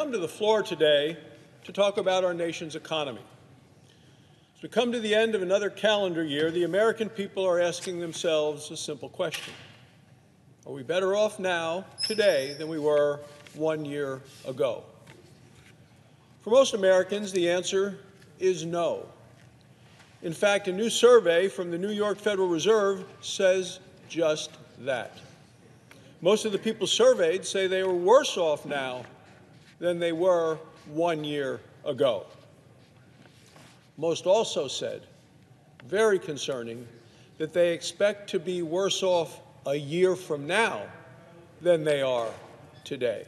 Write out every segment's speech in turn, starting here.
come to the floor today to talk about our nation's economy. As we come to the end of another calendar year, the American people are asking themselves a simple question. Are we better off now, today, than we were 1 year ago? For most Americans, the answer is no. In fact, a new survey from the New York Federal Reserve says just that. Most of the people surveyed say they are worse off now than they were 1 year ago. Most also said, very concerning, that they expect to be worse off a year from now than they are today.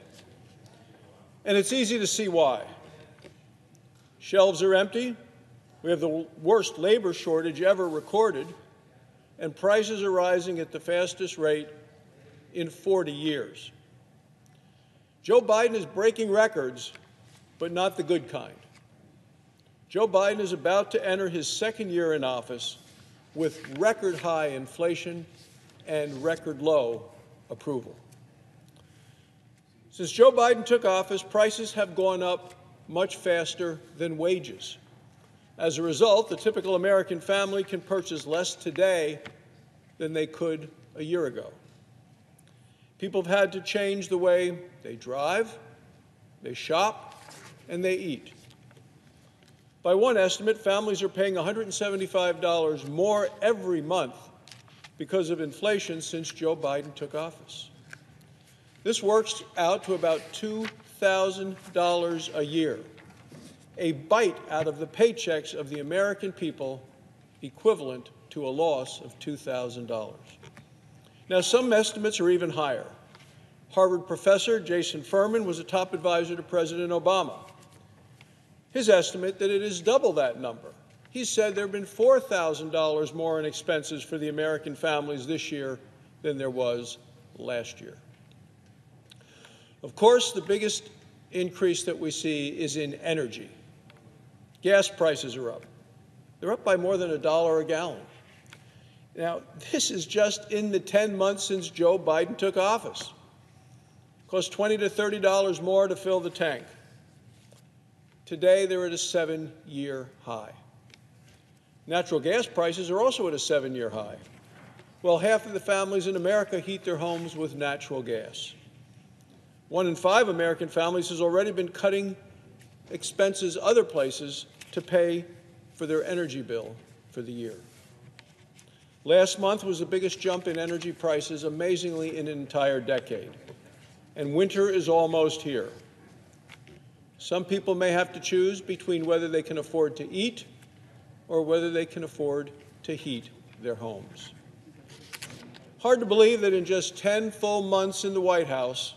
And it's easy to see why. Shelves are empty, we have the worst labor shortage ever recorded, and prices are rising at the fastest rate in 40 years. Joe Biden is breaking records, but not the good kind. Joe Biden is about to enter his second year in office with record-high inflation and record-low approval. Since Joe Biden took office, prices have gone up much faster than wages. As a result, the typical American family can purchase less today than they could a year ago. People have had to change the way they drive, they shop, and they eat. By one estimate, families are paying $175 more every month because of inflation since Joe Biden took office. This works out to about $2,000 a year, a bite out of the paychecks of the American people, equivalent to a loss of $2,000. Now, some estimates are even higher. Harvard professor Jason Furman was a top advisor to President Obama. His estimate that it is double that number. He said there have been $4,000 more in expenses for the American families this year than there was last year. Of course, the biggest increase that we see is in energy. Gas prices are up. They're up by more than $1 a gallon. Now, this is just in the 10 months since Joe Biden took office. It costs $20 to $30 more to fill the tank. Today, they're at a 7-year high. Natural gas prices are also at a 7-year high. Well, half of the families in America heat their homes with natural gas. 1 in 5 American families has already been cutting expenses other places to pay for their energy bill for the year. Last month was the biggest jump in energy prices, amazingly, in an entire decade. And winter is almost here. Some people may have to choose between whether they can afford to eat or whether they can afford to heat their homes. Hard to believe that in just 10 full months in the White House,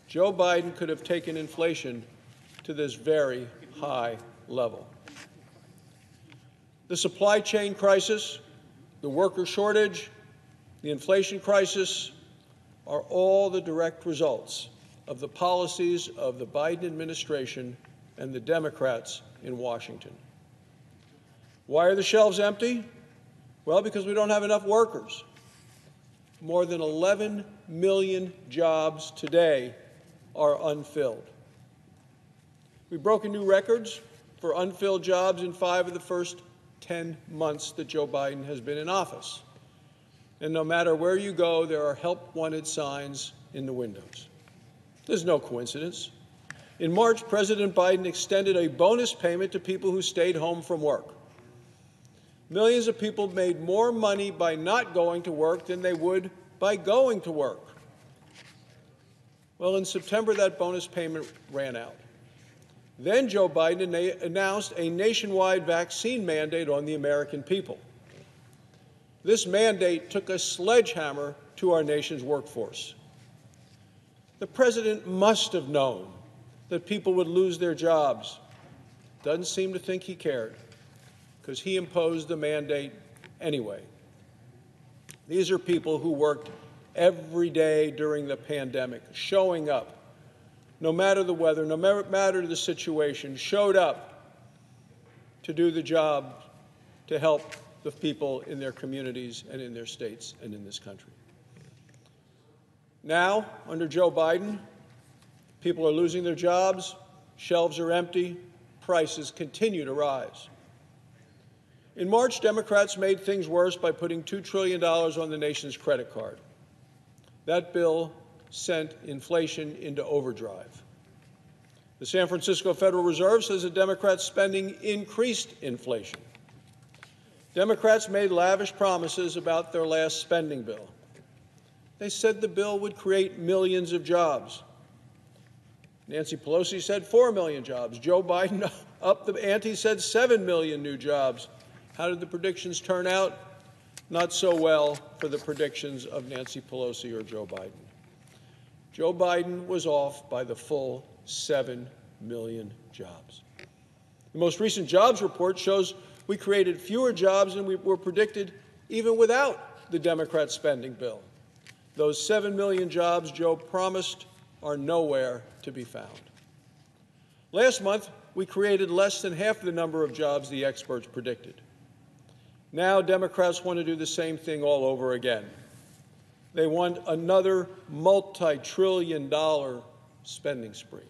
Joe Biden could have taken inflation to this very high level. The supply chain crisis, the worker shortage, the inflation crisis are all the direct results of the policies of the Biden administration and the Democrats in Washington. Why are the shelves empty? Well, because we don't have enough workers. More than 11 million jobs today are unfilled. We've broken new records for unfilled jobs in 5 of the first 10 months that Joe Biden has been in office. And no matter where you go, there are help wanted signs in the windows. There's no coincidence. In March, President Biden extended a bonus payment to people who stayed home from work. Millions of people made more money by not going to work than they would by going to work. Well, in September, that bonus payment ran out. Then Joe Biden announced a nationwide vaccine mandate on the American people. This mandate took a sledgehammer to our nation's workforce. The president must have known that people would lose their jobs. Doesn't seem to think he cared, because he imposed the mandate anyway. These are people who worked every day during the pandemic, showing up, no matter the weather, no matter the situation, showed up to do the job to help the people in their communities and in their states and in this country. Now, under Joe Biden, people are losing their jobs, Shelves are empty. Prices continue to rise. In March, Democrats made things worse by putting $2 trillion on the nation's credit card. That bill sent inflation into overdrive. The San Francisco Federal Reserve says that Democrats' spending increased inflation. Democrats made lavish promises about their last spending bill. They said the bill would create millions of jobs. Nancy Pelosi said 4 million jobs. Joe Biden upped the ante, said 7 million new jobs. How did the predictions turn out? Not so well for the predictions of Nancy Pelosi or Joe Biden. Joe Biden was off by the full 7 million jobs. The most recent jobs report shows we created fewer jobs than we were predicted even without the Democrat spending bill. Those 7 million jobs Joe promised are nowhere to be found. Last month, we created less than half the number of jobs the experts predicted. Now Democrats want to do the same thing all over again. They want another multi-trillion-dollar spending spree.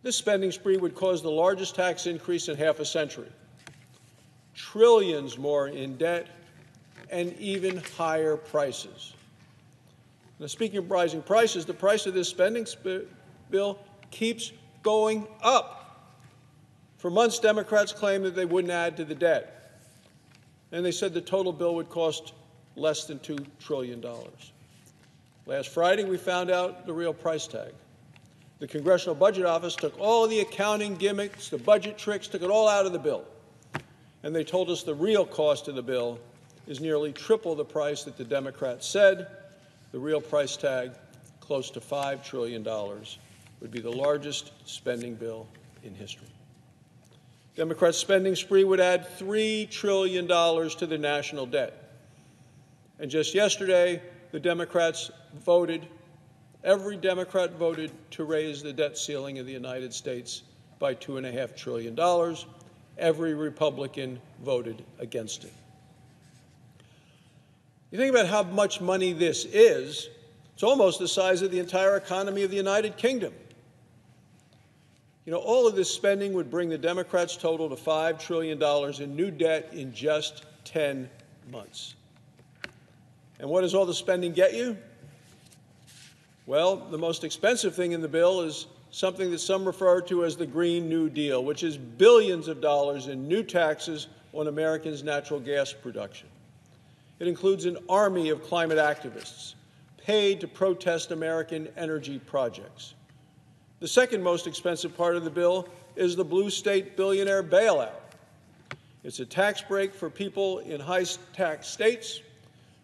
This spending spree would cause the largest tax increase in half a century, trillions more in debt, and even higher prices. Now, speaking of rising prices, the price of this spending bill keeps going up. For months, Democrats claimed that they wouldn't add to the debt, and they said the total bill would cost less than $2 trillion. Last Friday, we found out the real price tag. The Congressional Budget Office took all the accounting gimmicks, the budget tricks, took it all out of the bill. And they told us the real cost of the bill is nearly triple the price that the Democrats said. The real price tag, close to $5 trillion, would be the largest spending bill in history. Democrats' spending spree would add $3 trillion to the national debt. And just yesterday, the Democrats voted, every Democrat voted to raise the debt ceiling of the United States by $2.5 trillion. Every Republican voted against it. You think about how much money this is, it's almost the size of the entire economy of the United Kingdom. You know, all of this spending would bring the Democrats' total to $5 trillion in new debt in just 10 months. And what does all the spending get you? Well, the most expensive thing in the bill is something that some refer to as the Green New Deal, which is billions of dollars in new taxes on Americans' natural gas production. It includes an army of climate activists paid to protest American energy projects. The second most expensive part of the bill is the blue state billionaire bailout. It's a tax break for people in high-tax states.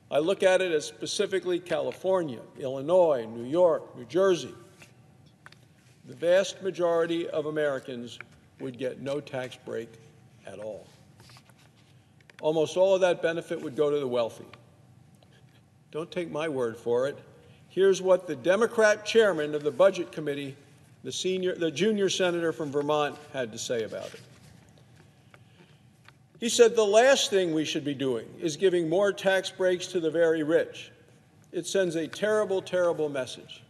I look at it as specifically California, Illinois, New York, New Jersey. The vast majority of Americans would get no tax break at all. Almost all of that benefit would go to the wealthy. Don't take my word for it. Here's what the Democrat chairman of the Budget Committee, the junior senator from Vermont, had to say about it. He said the last thing we should be doing is giving more tax breaks to the very rich. It sends a terrible, terrible message.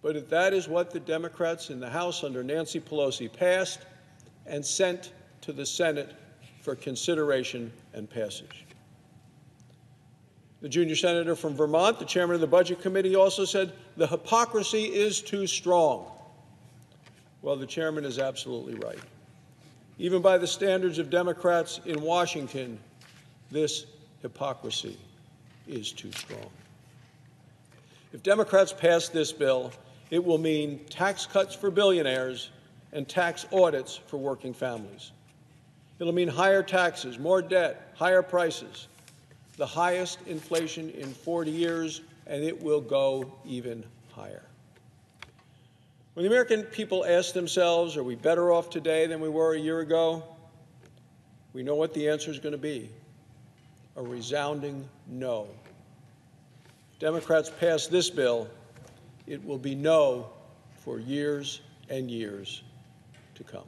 But if that is what the Democrats in the House under Nancy Pelosi passed and sent to the Senate for consideration and passage. The junior senator from Vermont, the chairman of the Budget Committee, also said the hypocrisy is too strong. Well, the chairman is absolutely right. Even by the standards of Democrats in Washington, this hypocrisy is too strong. If Democrats pass this bill, it will mean tax cuts for billionaires and tax audits for working families. It'll mean higher taxes, more debt, higher prices, the highest inflation in 40 years, and it will go even higher. When the American people ask themselves, are we better off today than we were a year ago? We know what the answer is going to be: a resounding no. If Democrats pass this bill, it will be no for years and years to come.